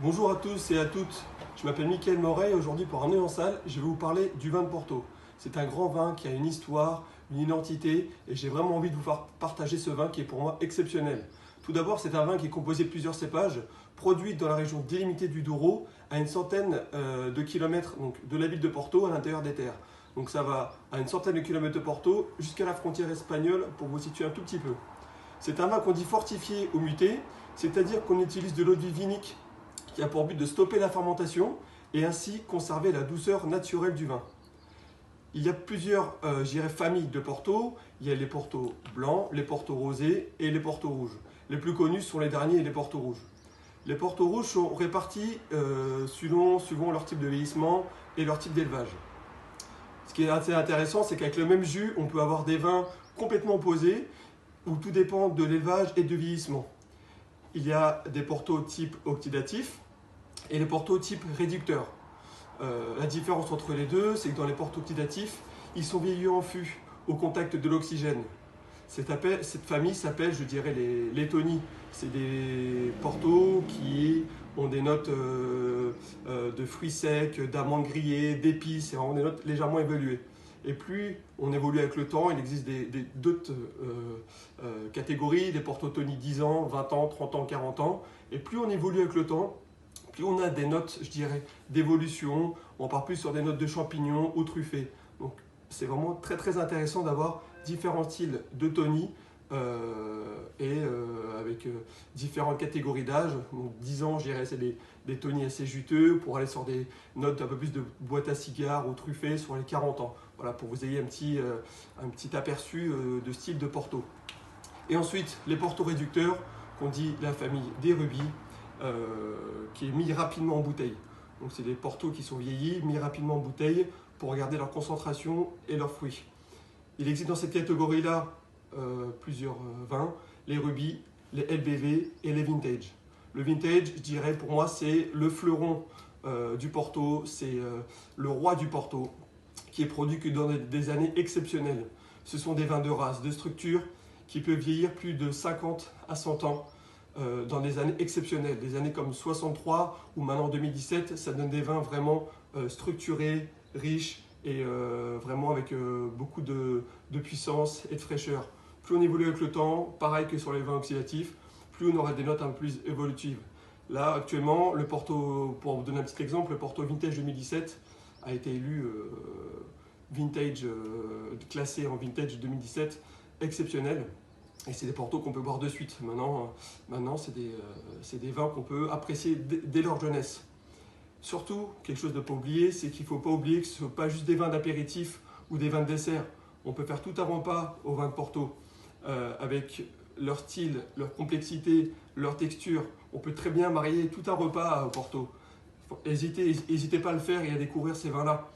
Bonjour à tous et à toutes, je m'appelle Mickaël Moret et aujourd'hui pour Ramener en salle, je vais vous parler du vin de Porto. C'est un grand vin qui a une histoire, une identité et j'ai vraiment envie de vous faire partager ce vin qui est pour moi exceptionnel. Tout d'abord, c'est un vin qui est composé de plusieurs cépages, produit dans la région délimitée du Douro, à une centaine de kilomètres de la ville de Porto à l'intérieur des terres. Donc ça va à une centaine de kilomètres de Porto jusqu'à la frontière espagnole pour vous situer un tout petit peu. C'est un vin qu'on dit fortifié ou muté, c'est-à-dire qu'on utilise de l'eau de vie vinique qui a pour but de stopper la fermentation et ainsi conserver la douceur naturelle du vin. Il y a plusieurs familles de Porto. Il y a les Porto blancs, les Porto rosés et les Porto rouges. Les plus connus sont les derniers, les Porto rouges. Les Porto rouges sont répartis suivant leur type de vieillissement et leur type d'élevage. Ce qui est assez intéressant, c'est qu'avec le même jus, on peut avoir des vins complètement opposés où tout dépend de l'élevage et du vieillissement. Il y a des Porto type oxydatif et les Porto type réducteur. La différence entre les deux, c'est que dans les Porto oxydatifs, ils sont vieillis en fût au contact de l'oxygène. Cette famille s'appelle, je dirais, les Tony. C'est des Porto qui ont des notes de fruits secs, d'amandes grillées, d'épices, c'est vraiment des notes légèrement évoluées. Et plus on évolue avec le temps, il existe d'autres catégories, des Porto Tony 10 ans, 20 ans, 30 ans, 40 ans. Et plus on évolue avec le temps, plus on a des notes, je dirais, d'évolution. On part plus sur des notes de champignons ou truffés. Donc c'est vraiment très très intéressant d'avoir différents styles de Tony avec différentes catégories d'âge. Donc 10 ans, je dirais, c'est des Tony assez juteux pour aller sur des notes un peu plus de boîte à cigares ou truffés sur les 40 ans. Voilà, pour que vous ayez un petit aperçu de style de Porto. Et ensuite, les Porto réducteurs, qu'on dit la famille des rubis, qui est mis rapidement en bouteille. Donc c'est des Porto qui sont vieillis, mis rapidement en bouteille pour garder leur concentration et leurs fruits. Il existe dans cette catégorie-là plusieurs vins, les rubis, les LBV et les vintage. Le vintage, je dirais pour moi, c'est le fleuron du Porto, c'est le roi du Porto, qui est produit que dans des années exceptionnelles. Ce sont des vins de race, de structure, qui peuvent vieillir plus de 50 à 100 ans dans des années exceptionnelles. Des années comme 63 ou maintenant 2017, ça donne des vins vraiment structurés, riches et vraiment avec beaucoup de puissance et de fraîcheur. Plus on évolue avec le temps, pareil que sur les vins oxydatifs, plus on aura des notes un peu plus évolutives. Là, actuellement, le Porto, pour vous donner un petit exemple, le Porto Vintage 2017 a été élu classé en Vintage 2017 exceptionnel. Et c'est des Portos qu'on peut boire de suite. Maintenant c'est des vins qu'on peut apprécier dès leur jeunesse. Surtout, quelque chose de ne pas oublier, c'est qu'il ne faut pas oublier que ce ne sont pas juste des vins d'apéritif ou des vins de dessert. On peut faire tout un repas au vin de Porto avec leur style, leur complexité, leur texture. On peut très bien marier tout un repas au Porto. N'hésitez pas à le faire et à découvrir ces vins-là.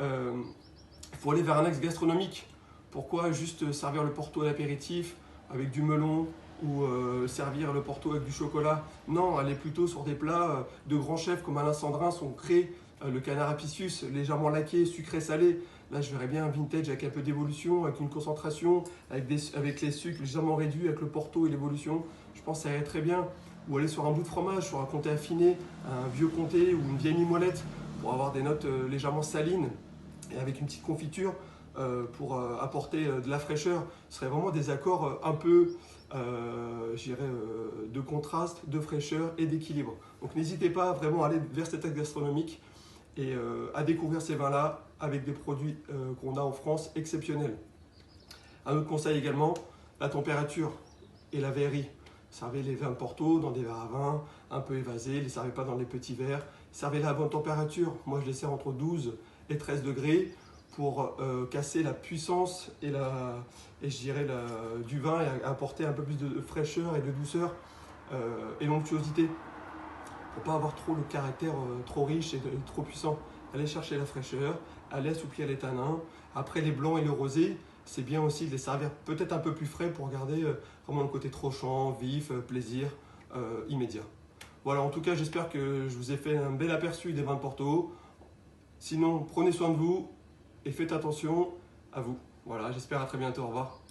Il faut aller vers un axe gastronomique. Pourquoi juste servir le Porto à l'apéritif avec du melon ou servir le Porto avec du chocolat? Non, aller plutôt sur des plats de grands chefs comme Alain Sandrin, son cré, le canard à Piscius, légèrement laqué, sucré, salé. Là, je verrais bien un vintage avec un peu d'évolution, avec une concentration, avec les sucres légèrement réduits, avec le Porto et l'évolution. Je pense que ça irait très bien. Ou aller sur un bout de fromage, sur un comté affiné, un vieux comté ou une vieille mimolette pour avoir des notes légèrement salines et avec une petite confiture pour apporter de la fraîcheur. Ce serait vraiment des accords un peu de contraste, de fraîcheur et d'équilibre. Donc n'hésitez pas vraiment à aller vers cet axe gastronomique et à découvrir ces vins-là avec des produits qu'on a en France exceptionnels. Un autre conseil également, la température et la verrerie. Servez les vins de Porto dans des verres à vin un peu évasés, ne les servez pas dans les petits verres. Servez-les à bonne température. Moi, je les sers entre 12 et 13 degrés pour casser la puissance et du vin et apporter un peu plus de fraîcheur et de douceur et d'onctuosité. Pour ne pas avoir trop le caractère trop riche et trop puissant. Allez chercher la fraîcheur, allez assouplir les tanins. Après les blancs et le rosé, c'est bien aussi de les servir peut-être un peu plus frais pour garder vraiment le côté tranchant, vif, plaisir immédiat. Voilà, en tout cas, j'espère que je vous ai fait un bel aperçu des vins de Porto. Sinon, prenez soin de vous et faites attention à vous. Voilà, j'espère à très bientôt. Au revoir.